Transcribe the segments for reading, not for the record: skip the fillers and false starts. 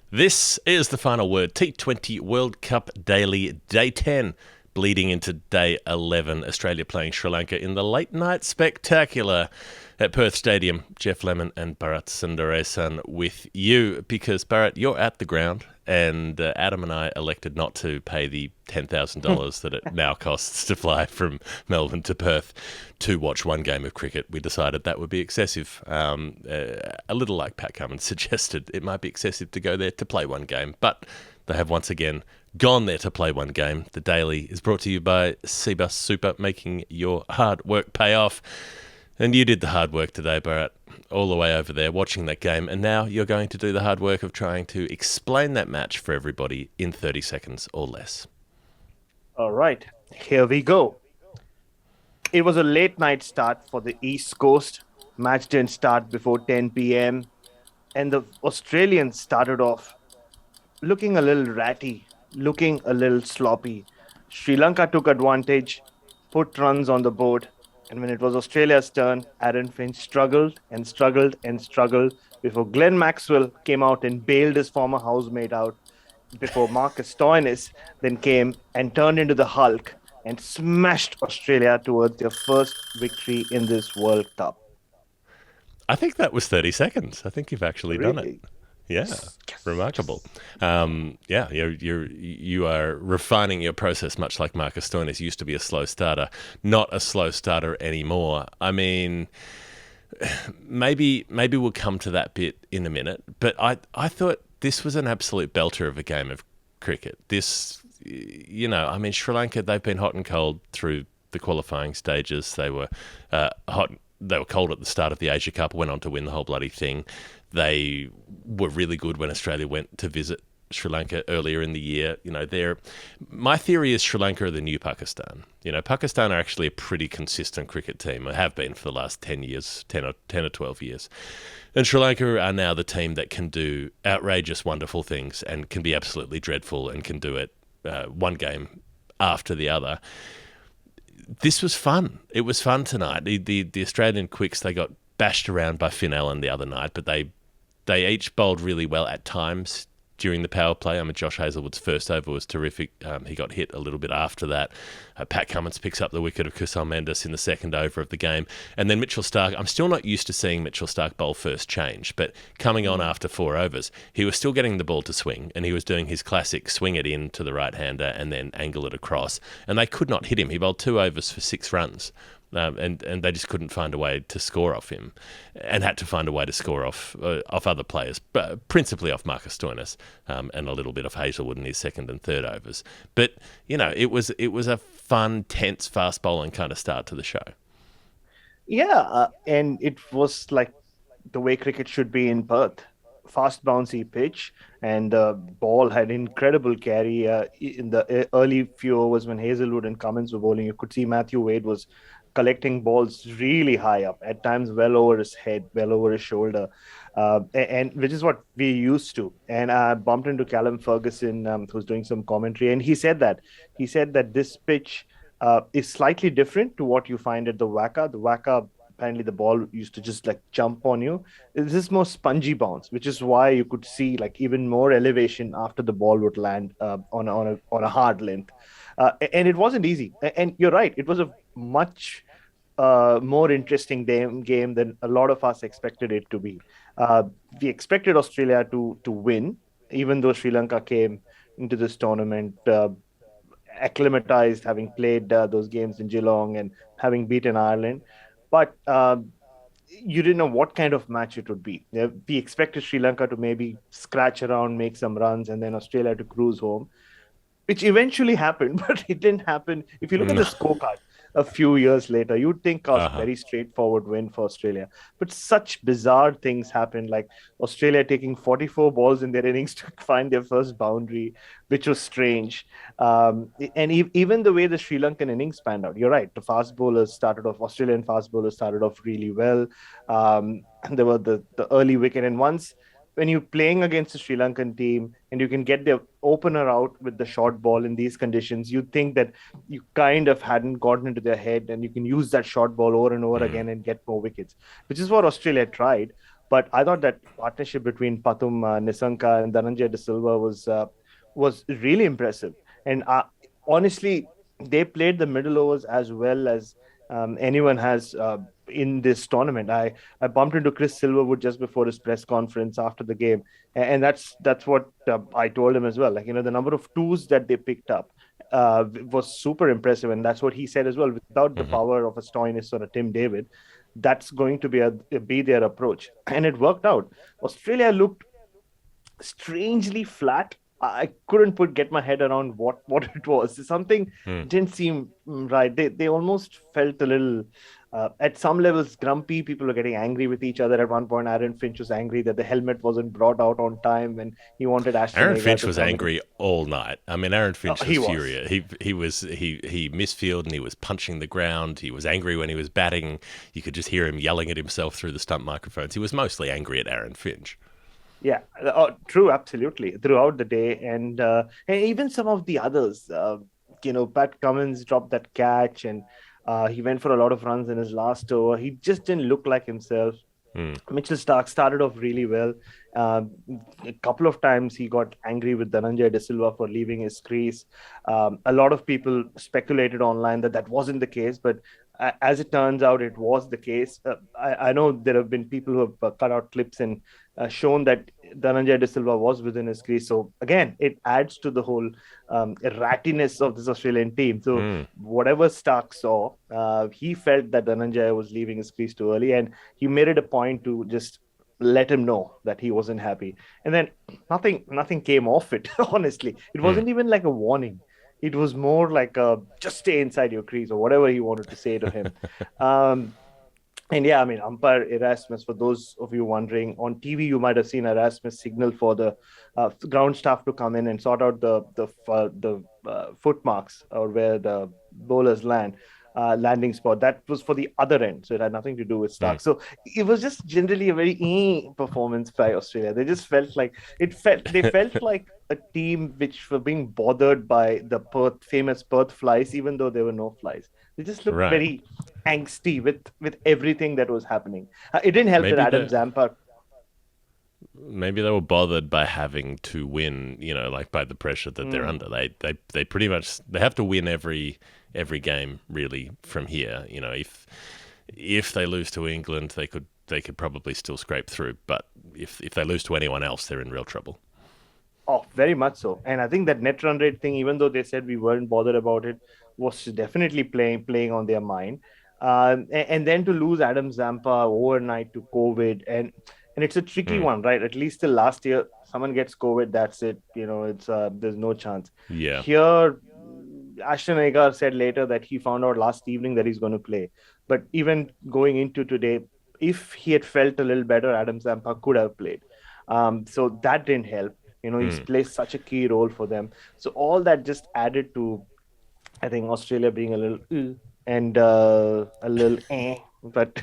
This is the final word. T20 World Cup Daily, Day 10, bleeding into Day 11. Australia playing Sri Lanka in the late night spectacular at Perth Stadium. Jeff Lemon and Bharat Sundaresan with you because, Bharat, you're at the ground and Adam and I elected not to pay the $10,000 that it now costs to fly from Melbourne to Perth to watch one game of cricket. We decided that would be excessive. A little like Pat Cummins suggested, it might be excessive to go there to play one game, but they have once again gone there to play one game. The Daily is brought to you by CBUS Super, making your hard work pay off. And you did the hard work today, Bharat, all the way over there watching that game. And now you're going to do the hard work of trying to explain that match for everybody in 30 seconds or less. All right, here we go. It was a late night start for the East Coast. Match didn't start before 10 p.m. And the Australians started off looking a little ratty, looking a little sloppy. Sri Lanka took advantage, put runs on the board. And when it was Australia's turn, Aaron Finch struggled and struggled and struggled before Glenn Maxwell came out and bailed his former housemate out before Marcus Stoinis then came and turned into the Hulk and smashed Australia towards their first victory in this World Cup. I think that was 30 seconds. I think you've actually done it. Really? Yeah, Yes. remarkable. Yeah, you are refining your process, much like Marcus Stoinis used to be a slow starter, not a slow starter anymore. I mean, maybe we'll come to that bit in a minute, but I thought this was an absolute belter of a game of cricket. This, I mean, Sri Lanka, they've been hot and cold through the qualifying stages. They were hot. They were cold at the start of the Asia Cup, went on to win the whole bloody thing. They were really good when Australia went to visit Sri Lanka earlier in the year. My theory is Sri Lanka are the new Pakistan. Pakistan are actually a pretty consistent cricket team, or have been for the last 10 years, 10 or 12 years. And Sri Lanka are now the team that can do outrageous, wonderful things and can be absolutely dreadful and can do it one game after the other. This was fun. It was fun tonight. The Australian quicks, they got bashed around by Finn Allen the other night, but they each bowled really well at times during the power play. I mean, Josh Hazlewood's first over was terrific. He got hit a little bit after that. Pat Cummins picks up the wicket of Kusal Mendes in the second over of the game. And then Mitchell Starc, I'm still not used to seeing Mitchell Starc bowl first change, but coming on after 4 overs, he was still getting the ball to swing, and he was doing his classic swing it in to the right-hander and then angle it across. And they could not hit him. He bowled 2 overs for 6 runs. And they just couldn't find a way to score off him, and had to find a way to score off other players, but principally off Marcus Stoinis, and a little bit of Hazlewood in his second and third overs. But it was a fun, tense, fast bowling kind of start to the show. Yeah, and it was like the way cricket should be in Perth. Fast, bouncy pitch, and the ball had incredible carry in the early few overs when Hazelwood and Cummins were bowling. You could see Matthew Wade was collecting balls really high up, at times well over his head, well over his shoulder, and which is what we used to. And I bumped into Callum Ferguson, who's doing some commentary, and he said that this pitch is slightly different to what you find at the WACA. The WACA, apparently the ball used to just like jump on you. This is more spongy bounce, which is why you could see like even more elevation after the ball would land on a hard length. And it wasn't easy. And you're right, it was a much more interesting game than a lot of us expected it to be. We expected Australia to win, even though Sri Lanka came into this tournament acclimatized, having played those games in Geelong and having beaten Ireland. But you didn't know what kind of match it would be. We expected Sri Lanka to maybe scratch around, make some runs, and then Australia to cruise home, which eventually happened, but it didn't happen. If you look at the scorecard a few years later, you'd think a Uh-huh. very straightforward win for Australia. But such bizarre things happened, like Australia taking 44 balls in their innings to find their first boundary, which was strange. And even the way the Sri Lankan innings panned out, you're right. Australian fast bowlers started off really well. And there were the early wicket. And once when you're playing against a Sri Lankan team and you can get the opener out with the short ball in these conditions, you think that you kind of hadn't gotten into their head and you can use that short ball over and over again and get more wickets, which is what Australia tried. But I thought that partnership between Pathum Nisanka and Dhananjay De Silva was really impressive. And honestly, they played the middle overs as well as anyone has in this tournament. I bumped into Chris Silverwood just before his press conference after the game, and that's what I told him as well. Like, the number of twos that they picked up was super impressive, and that's what he said as well. Without the Hmm. power of a Stoinis or a Tim David, that's going to be their approach, and it worked out. Australia looked strangely flat. I couldn't get my head around what it was. Something Hmm. didn't seem right. They almost felt a little, at some levels, grumpy. People were getting angry with each other. At one point, Aaron Finch was angry that the helmet wasn't brought out on time, and he wanted Ashton Aaron Agar Finch to was come in. angry all night. I mean, Aaron Finch was He was. furious. He misfielded and he was punching the ground. He was angry when he was batting. You could just hear him yelling at himself through the stump microphones. He was mostly angry at Aaron Finch. Yeah, true, absolutely. Throughout the day, and even some of the others, Pat Cummins dropped that catch, and he went for a lot of runs in his last over. He just didn't look like himself. Hmm. Mitchell Stark started off really well. Um, a couple of times he got angry with Dhananjay De Silva for leaving his crease. A lot of people speculated online that that wasn't the case, but as it turns out, it was the case. I know there have been people who have cut out clips and shown that Dhananjay De Silva was within his crease. So again, it adds to the whole rattiness of this Australian team. So Hmm. whatever Stark saw, he felt that Dhananjay was leaving his crease too early, and he made it a point to just let him know that he wasn't happy. And then nothing came off it. Honestly, it Hmm. wasn't even like a warning. It was more like a just stay inside your crease or whatever he wanted to say to him. Um, and yeah, I mean, umpire Erasmus, for those of you wondering, on TV, you might have seen Erasmus signal for the ground staff to come in and sort out the foot marks or where the bowlers landing spot. That was for the other end, so it had nothing to do with Hmm. Stark. So it was just generally a very performance by Australia. They just felt like they felt like a team which were being bothered by the famous Perth flies, even though there were no flies. They just looked Right. very angsty with everything that was happening. It didn't help that Maybe Adam the Zampa. maybe they were bothered by having to win. Like by the pressure that they're Hmm. under. They pretty much they have to win every game really from here. If they lose to England, they could probably still scrape through. But if they lose to anyone else, they're in real trouble. Oh, very much so. And I think that net run rate thing, even though they said we weren't bothered about it, was definitely playing on their mind. And then to lose Adam Zampa overnight to COVID, and it's a tricky Hmm. one, right? At least till last year, someone gets COVID, that's it. It's there's no chance. Yeah. Here, Ashton Agar said later that he found out last evening that he's going to play. But even going into today, if he had felt a little better, Adam Zampa could have played. So that didn't help. He's Hmm. plays such a key role for them. So all that just added to, I think, Australia being a little and a little but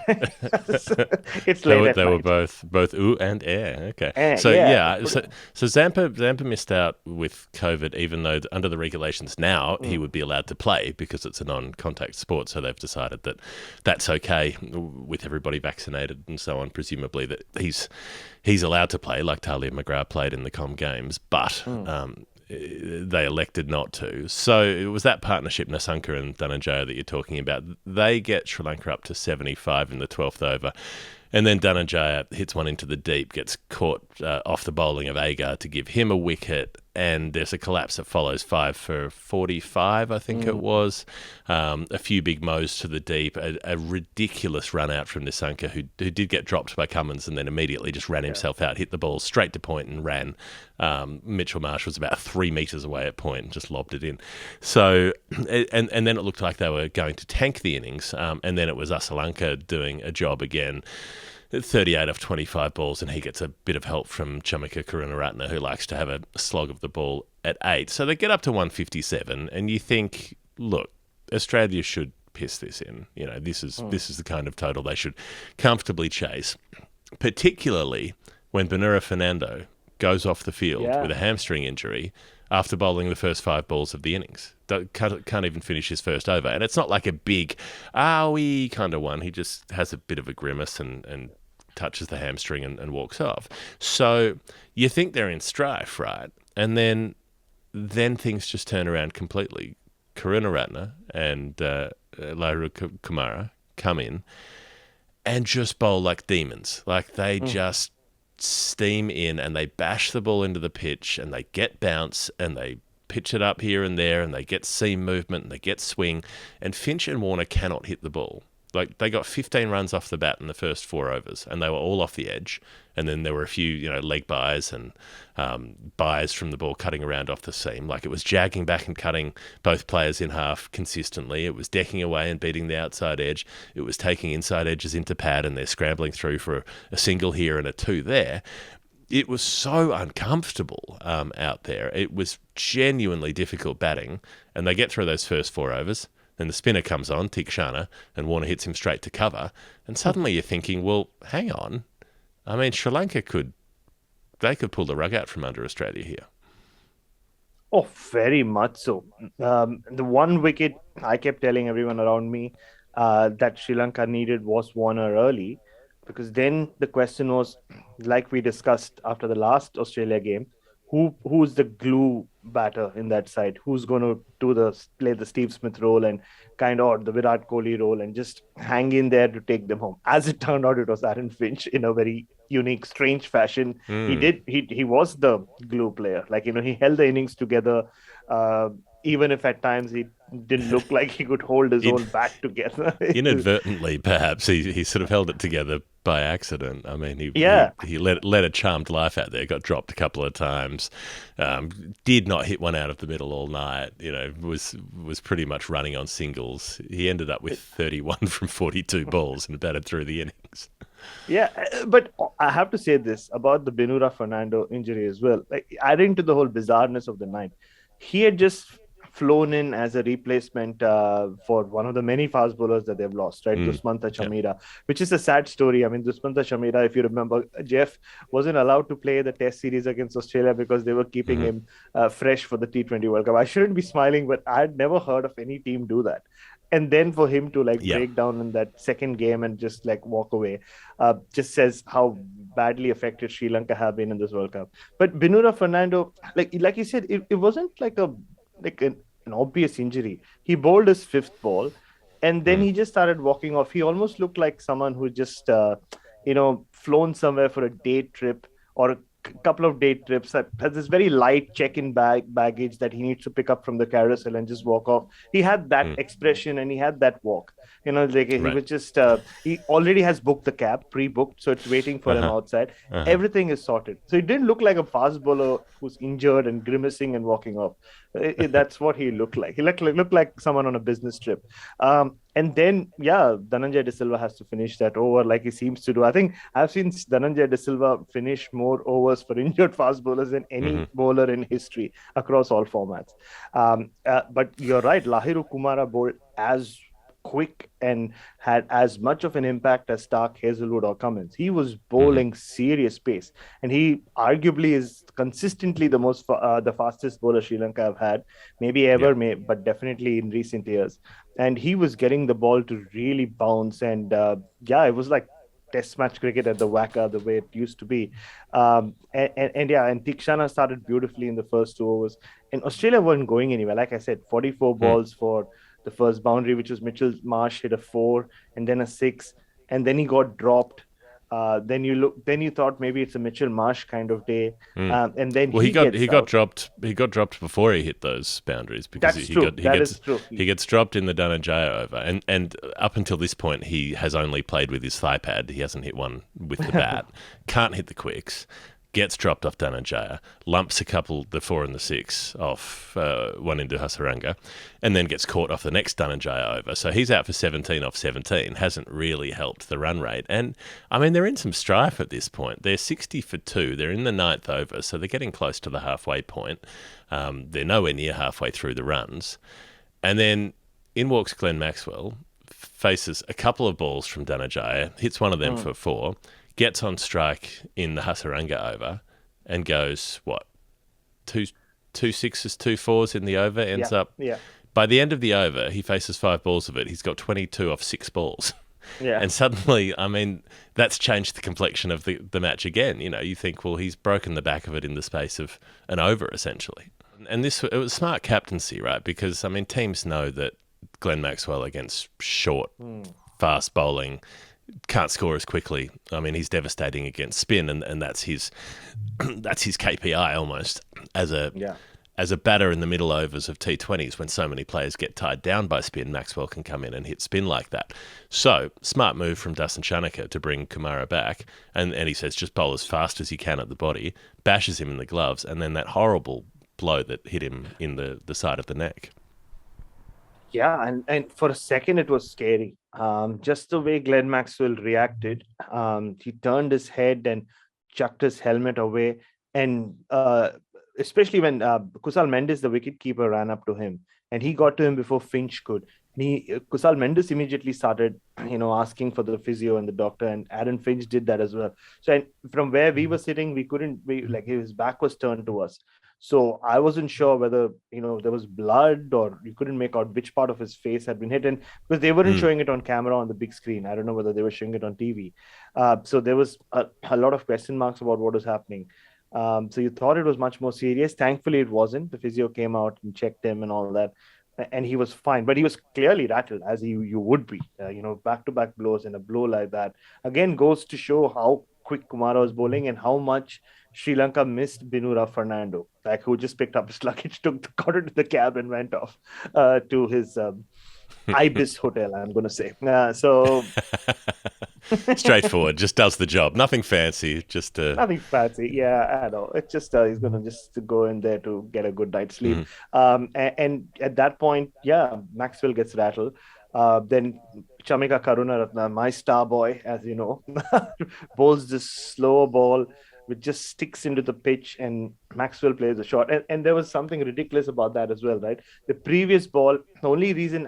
it's They late were at they were night. both ooh and air. Okay, so Yeah, yeah, put it. so Zampa missed out with COVID, even though under the regulations now he Mm, would be allowed to play because it's a non-contact sport. So they've decided that that's okay with everybody vaccinated and so on. Presumably that he's allowed to play, like Talia McGrath played in the Com Games, but mm. they elected not to. So it was that partnership, Nasanka and Dhananjaya, that you're talking about. They get Sri Lanka up to 75 in the 12th over. And then Dhananjaya hits one into the deep, gets caught off the bowling of Agar to give him a wicket, and there's a collapse that follows 5 for 45, I think it Mm. was. A few big mows to the deep, a ridiculous run out from Nisanka, who did get dropped by Cummins and then immediately just ran Yeah. himself out, hit the ball straight to point and ran. Mitchell Marsh was about 3 metres away at point and just lobbed it in. So, and then it looked like they were going to tank the innings, and then it was Asalanka doing a job again. 38 of 25 balls, and he gets a bit of help from Chamika Karunaratne, who likes to have a slog of the ball at 8. So they get up to 157, and you think, look, Australia should piss this in. Mm. This is the kind of total they should comfortably chase, particularly when Benura Fernando goes off the field with Yeah. a hamstring injury after bowling the first 5 balls of the innings. Can't even finish his first over. And it's not like a big, owie kind of one. He just has a bit of a grimace and touches the hamstring and walks off. So you think they're in strife, right? And then things just turn around completely. Karunaratne and Lahiru Kumara come in and just bowl like demons. Like they just steam in and they bash the ball into the pitch and they get bounce and they pitch it up here and there and they get seam movement and they get swing. And Finch and Warner cannot hit the ball. Like they got 15 runs off the bat in the first 4 overs and they were all off the edge. And then there were a few, leg buys and buys from the ball cutting around off the seam. Like it was jagging back and cutting both players in half consistently. It was decking away and beating the outside edge. It was taking inside edges into pad and they're scrambling through for a single here and a 2 there. It was so uncomfortable out there. It was genuinely difficult batting. And they get through those first 4 overs. Then the spinner comes on, Tikshana, and Warner hits him straight to cover. And suddenly you're thinking, well, hang on. I mean, Sri Lanka could pull the rug out from under Australia here. Oh, very much so. The one wicket I kept telling everyone around me that Sri Lanka needed was Warner early, because then the question was, like we discussed after the last Australia game, who's the glue batter in that side? Who's going to play the Steve Smith role and or the Virat Kohli role and just hang in there to take them home? As it turned out, it was Aaron Finch in a very unique, strange fashion. He was the glue player. Like, he held the innings together, even if at times he didn't look like he could hold his own bat together. Inadvertently, perhaps, he sort of held it together by accident. I mean, he let a charmed life out there, got dropped a couple of times, did not hit one out of the middle all night, was pretty much running on singles. He ended up with 31 from 42 balls and batted through the innings. Yeah, but I have to say this about the Binura Fernando injury as well. Like, adding to the whole bizarreness of the night, he had just flown in as a replacement for one of the many fast bowlers that they've lost, right? Dusmantha Chamira, which is a sad story. I mean, Dusmantha Chamira, if you remember, Jeff wasn't allowed to play the Test series against Australia because they were keeping him fresh for the T20 World Cup. I shouldn't be smiling, but I had never heard of any team do that. And then for him to break down in that second game and just walk away, just says how badly affected Sri Lanka have been in this World Cup. But Binura Fernando, like you said, it wasn't like an obvious injury. He bowled his 5th ball and then he just started walking off. He almost looked like someone who just, flown somewhere for a day trip or a couple of day trips, that has this very light check-in baggage that he needs to pick up from the carousel and just walk off. He had that expression and he had that walk. He was just, he already has booked the cab, pre-booked, so it's waiting for him outside. Everything is sorted. So it didn't look like a fast bowler who's injured and grimacing and walking off. That's what he looked like. He looked like someone on a business trip. And then, Dhananjay De Silva has to finish that over like he seems to do. I think I've seen Dhananjay De Silva finish more overs for injured fast bowlers than any bowler in history across all formats. But you're right, Lahiru Kumara bowled as quick and had as much of an impact as Stark, Hazelwood or Cummins. He was bowling serious pace, and he arguably is consistently the fastest bowler Sri Lanka have had, maybe ever, but definitely in recent years. And he was getting the ball to really bounce, and it was like Test match cricket at the WACA, the way it used to be. And Tikshana started beautifully in the first 2 overs, and Australia weren't going anywhere. Like I said, 44 balls for the first boundary, which was Mitchell Marsh hit a 4 and then a 6, and then he got dropped. Then you thought maybe it's a Mitchell Marsh kind of day, and then he got dropped. He got dropped before he hit those boundaries because he gets dropped in the Dhananjaya over, and up until this point he has only played with his thigh pad. He hasn't hit one with the bat. Can't hit the quicks. Gets dropped off Dhananjaya, lumps a couple, the 4 and the 6, off one into Hasaranga, and then gets caught off the next Dhananjaya over. So he's out for 17 off 17, hasn't really helped the run rate. And, I mean, they're in some strife at this point. They're 60 for 2. They're in the 9th over, so they're getting close to the halfway point. They're nowhere near halfway through the runs. And then in walks Glenn Maxwell, faces a couple of balls from Dhananjaya, hits one of them for 4, gets on strike in the Hasaranga over and goes, two 6s, 2 4s in the over, ends up. Yeah. By the end of the over, he faces 5 balls of it. He's got 22 off 6 balls. Yeah. And suddenly, I mean, that's changed the complexion of the match again. You know, you think, well, he's broken the back of it in the space of an over, essentially. And this, it was smart captaincy, right? Because, I mean, teams know that Glenn Maxwell against short, Hmm. fast bowling can't score as quickly. I mean, he's devastating against spin, and that's his that's his KPI almost as Yeah. a batter in the middle overs of T20s when so many players get tied down by spin. Maxwell can come in and hit spin like that. So smart move from Dustin Shanaka to bring Kumara back, and he says just bowl as fast as you can at the body, bashes him in the gloves, and then that horrible blow that hit him in the side of the neck. Yeah, and for a second it was scary. Just the way Glenn Maxwell reacted. He turned his head and chucked his helmet away, and especially when Kusal Mendes, the wicketkeeper, ran up to him, and he got to him before Finch could. And Kusal Mendes immediately started, asking for the physio and the doctor, and Aaron Finch did that as well. So, and from where we were sitting, we couldn't, like his back was turned to us. So I wasn't sure whether there was blood, or you couldn't make out which part of his face had been hit, and because they weren't Mm. showing it on camera on the big screen, I don't know whether they were showing it on TV. So there was a lot of question marks about what was happening. So you thought it was much more serious. Thankfully, it wasn't. The physio came out and checked him and all that, and he was fine. But he was clearly rattled, as you would be. Back to back blows, and a blow like that again goes to show how quick Kumara was bowling and how much Sri Lanka missed Binura Fernando, like who just picked up his luggage, got into the cab, and went off to his Ibis hotel. I'm going to say. So Straightforward, just does the job. Nothing fancy, just nothing fancy. Yeah, I know. It's just he's gonna just go in there to get a good night's sleep. mm, And at that point, yeah, Maxwell gets rattled. Then Chamika Karunaratne, my star boy, as you know, bowls this slow ball which just sticks into the pitch, and Maxwell plays a shot. And there was something ridiculous about that as well, right? The previous ball, the only reason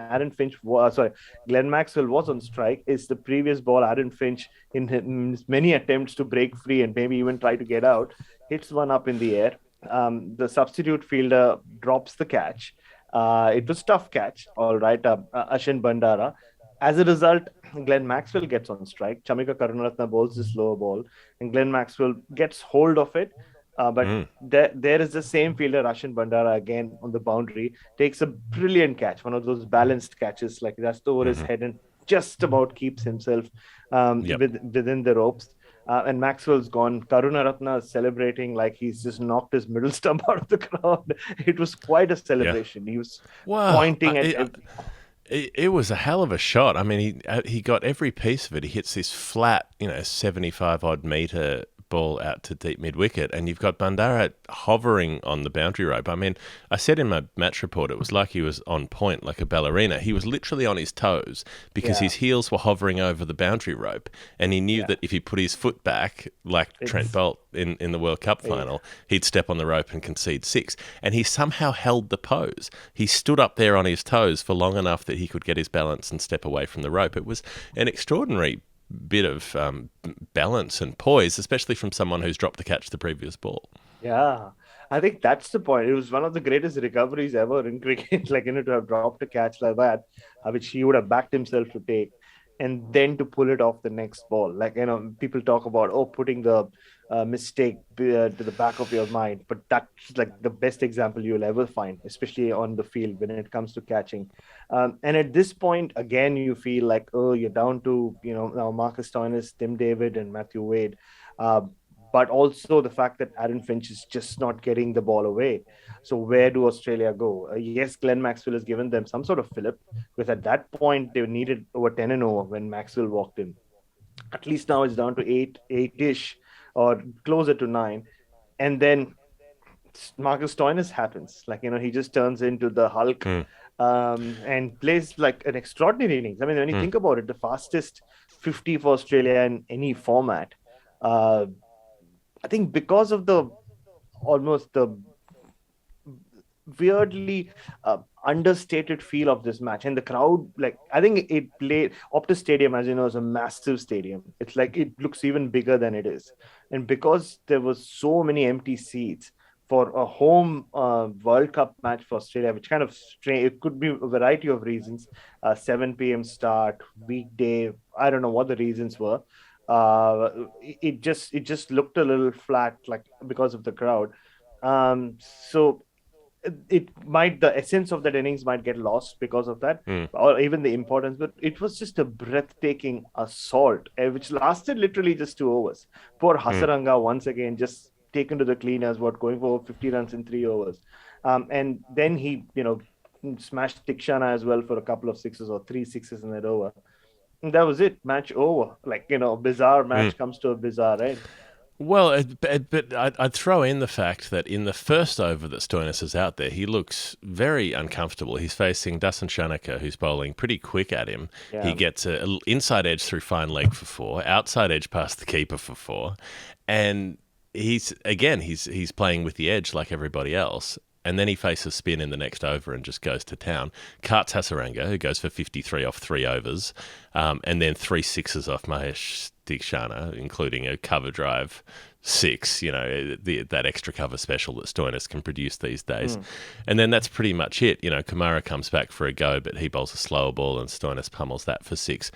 Glenn Maxwell was on strike is the previous ball, Aaron Finch, in his many attempts to break free and maybe even try to get out, hits one up in the air. The substitute fielder drops the catch. It was tough catch, all right. Ashin Bandara. As a result, Glenn Maxwell gets on strike. Chamika Karunaratne bowls this slower ball, and Glenn Maxwell gets hold of it. But mm, there is the same fielder, Ashin Bandara, again on the boundary, takes a brilliant catch, one of those balanced catches, like that's over his hmm head and just about keeps himself Yep. within the ropes. And Maxwell's gone. Karunaratne is celebrating like he's just knocked his middle stump out of the ground. It was quite a Yeah. celebration. He was Wow. pointing at It was a hell of a shot. I mean, he got every piece of it. He hits this flat, 75 odd meter ball out to deep mid wicket, and you've got Bandara hovering on the boundary rope. I mean, I said in my match report it was like he was on point, like a ballerina. He was literally on his toes because yeah, his heels were hovering over the boundary rope, and he knew yeah. that if he put his foot back, like Trent It's Bolt in the World Cup yeah. final, he'd step on the rope and concede six. And he somehow held the pose. He stood up there on his toes for long enough that he could get his balance and step away from the rope. It was an extraordinary bit of balance and poise, especially from someone who's dropped the catch the previous ball. Yeah, I think that's the point. It was one of the greatest recoveries ever in cricket, like, to have dropped a catch like that, which he would have backed himself to take, and then to pull it off the next ball. Like, people talk about, oh, putting the mistake to the back of your mind, but that's like the best example you'll ever find, especially on the field when it comes to catching. And at this point, again, you feel like, oh, you're down to, now Marcus Stoinis, Tim David, and Matthew Wade. Uh, but also the fact that Aaron Finch is just not getting the ball away. So where do Australia go? Yes, Glenn Maxwell has given them some sort of fillip, because at that point they needed over 10 and over when Maxwell walked in. At least now it's down to eight-ish, or closer to nine. And then Marcus Stoinis happens. Like, he just turns into the Hulk, Mm, and plays like an extraordinary innings. I mean, when you mm, think about it, the fastest 50 for Australia in any format. Uh, I think because of the almost the weirdly understated feel of this match, and the crowd, like, I think it played Optus Stadium, as you know, is a massive stadium. It's like it looks even bigger than it is, and because there was so many empty seats, for a home World Cup match for Australia, which kind of strange. It could be a variety of reasons. 7 p.m. start, weekday. I don't know what the reasons were. It just looked a little flat, like because of the crowd. So it might the essence of that innings might get lost because of that, Mm, or even the importance. But it was just a breathtaking assault, which lasted literally just 2 overs. Poor mm, Hasaranga once again just taken to the cleaners, what going for 50 runs in 3 overs, and then he smashed Tikshana as well for a couple of sixes or three sixes in that over. And that was it, match over. Like bizarre mm. match comes to a bizarre end. Well, but I'd throw in the fact that in the first over that Stoinis is out there, he looks very uncomfortable. He's facing Dasan Shanaka, who's bowling pretty quick at him. He Yeah. gets a inside edge through fine leg for four, outside edge past the keeper for four, and he's playing with the edge like everybody else. And then he faces spin in the next over and just goes to town. Karts Hasaranga, who goes for 53 off 3 overs, and then three sixes off Mahesh Dikshana, including a cover drive six, that extra cover special that Stoinis can produce these days. Mm. And then that's pretty much it. Kumara comes back for a go, but he bowls a slower ball and Stoinis pummels that for six.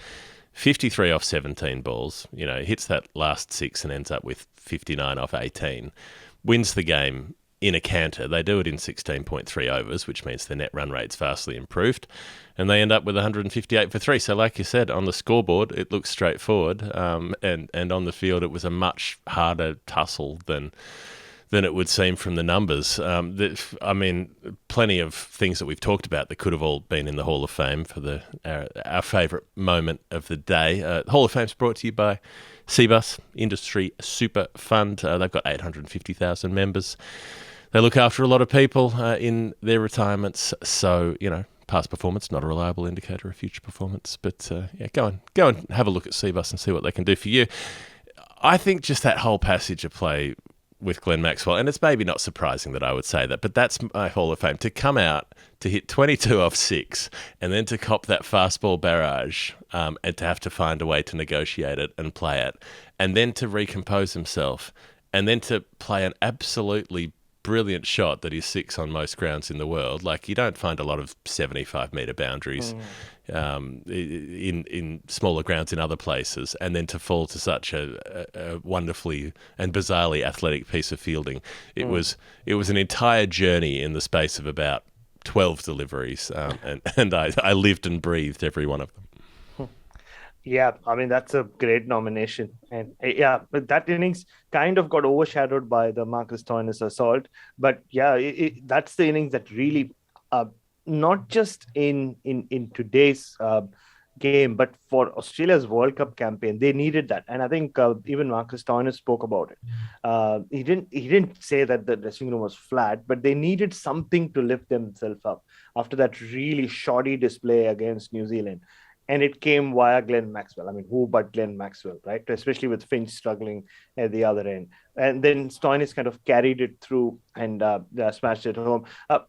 53 off 17 balls, hits that last six and ends up with 59 off 18. Wins the game in a canter. They do it in 16.3 overs, which means the net run rate's vastly improved. And they end up with 158 for three. So, like you said, on the scoreboard, it looks straightforward. And on the field, it was a much harder tussle than it would seem from the numbers. I mean, plenty of things that we've talked about that could have all been in the Hall of Fame for our favourite moment of the day. Hall of Fame's brought to you by CBUS Industry Super Fund. They've got 850,000 members. They look after a lot of people in their retirements. So, past performance, not a reliable indicator of future performance. But go and have a look at CBUS and see what they can do for you. I think just that whole passage of play with Glenn Maxwell, and it's maybe not surprising that I would say that, but that's my Hall of Fame. To come out, to hit 22 off six, and then to cop that fastball barrage, and to have to find a way to negotiate it and play it, and then to recompose himself, and then to play an absolutely brilliant shot that is six on most grounds in the world. Like, you don't find a lot of 75-metre boundaries in smaller grounds in other places, and then to fall to such a wonderfully and bizarrely athletic piece of fielding. It was an entire journey in the space of about 12 deliveries, and I lived and breathed every one of them. Yeah, I mean that's a great nomination, and yeah, but that innings kind of got overshadowed by the Marcus Stoinis assault. But yeah, that's the innings that really, not just in today's game, but for Australia's World Cup campaign, they needed that, and I think even Marcus Stoinis spoke about it. He didn't say that the dressing room was flat, but they needed something to lift themselves up after that really shoddy display against New Zealand, and it came via Glenn Maxwell. I mean, who but Glenn Maxwell, right? Especially with Finch struggling at the other end. And then Stoinis kind of carried it through and smashed it home. A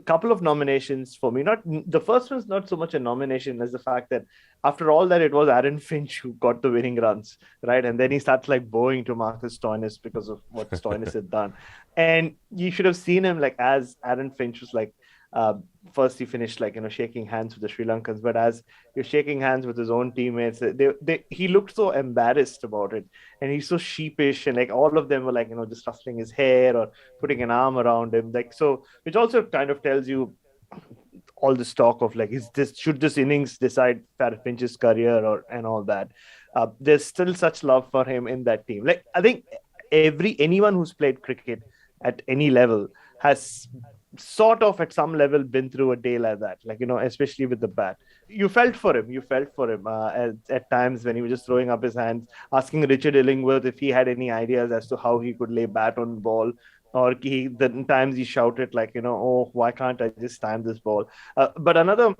couple of nominations for me. Not the first one's not so much a nomination as the fact that after all that, it was Aaron Finch who got the winning runs, right? And then he starts like bowing to Marcus Stoinis because of what Stoinis had done. And you should have seen him like as Aaron Finch was like uh, first he finished like shaking hands with the Sri Lankans, but as you're shaking hands with his own teammates, he looked so embarrassed about it, and he's so sheepish, and like all of them were like just rustling his hair or putting an arm around him, like so, which also kind of tells you all this talk of like is this should this innings decide Farrah Finch's career or and all that. There's still such love for him in that team. Like I think anyone who's played cricket at any level has sort of at some level been through a day like that, like especially with the bat. You felt for him at times when he was just throwing up his hands, asking Richard Illingworth if he had any ideas as to how he could lay bat on ball, or the times he shouted like oh, why can't I just time this ball. But another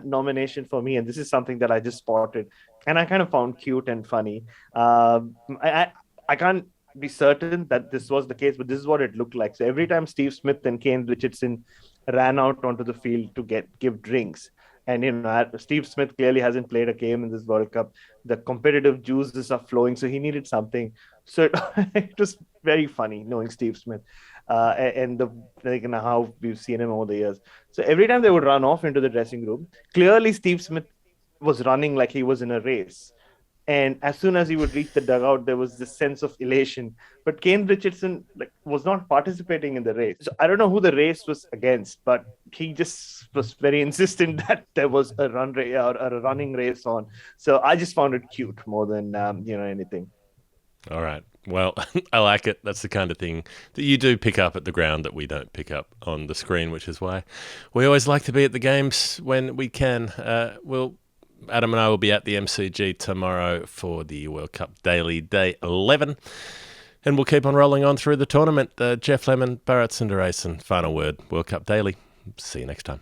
nomination for me, and this is something that I just spotted and I kind of found cute and funny. I can't be certain that this was the case, but this is what it looked like. So every time Steve Smith and Kane Richardson ran out onto the field to give drinks, and Steve Smith clearly hasn't played a game in this World Cup. The competitive juices are flowing, so he needed something. So it was very funny knowing Steve Smith. and the like, how we've seen him over the years. So every time they would run off into the dressing room, clearly Steve Smith was running like he was in a race. And as soon as he would reach the dugout, there was this sense of elation. But Kane Richardson was not participating in the race. So I don't know who the race was against, but he just was very insistent that there was a run race or a running race on. So I just found it cute more than anything. All right. Well, I like it. That's the kind of thing that you do pick up at the ground that we don't pick up on the screen, which is why we always like to be at the games when we can. Adam and I will be at the MCG tomorrow for the World Cup Daily Day 11. And we'll keep on rolling on through the tournament. Jeff Lemon, Bharat Sundaresan, final word, World Cup Daily. See you next time.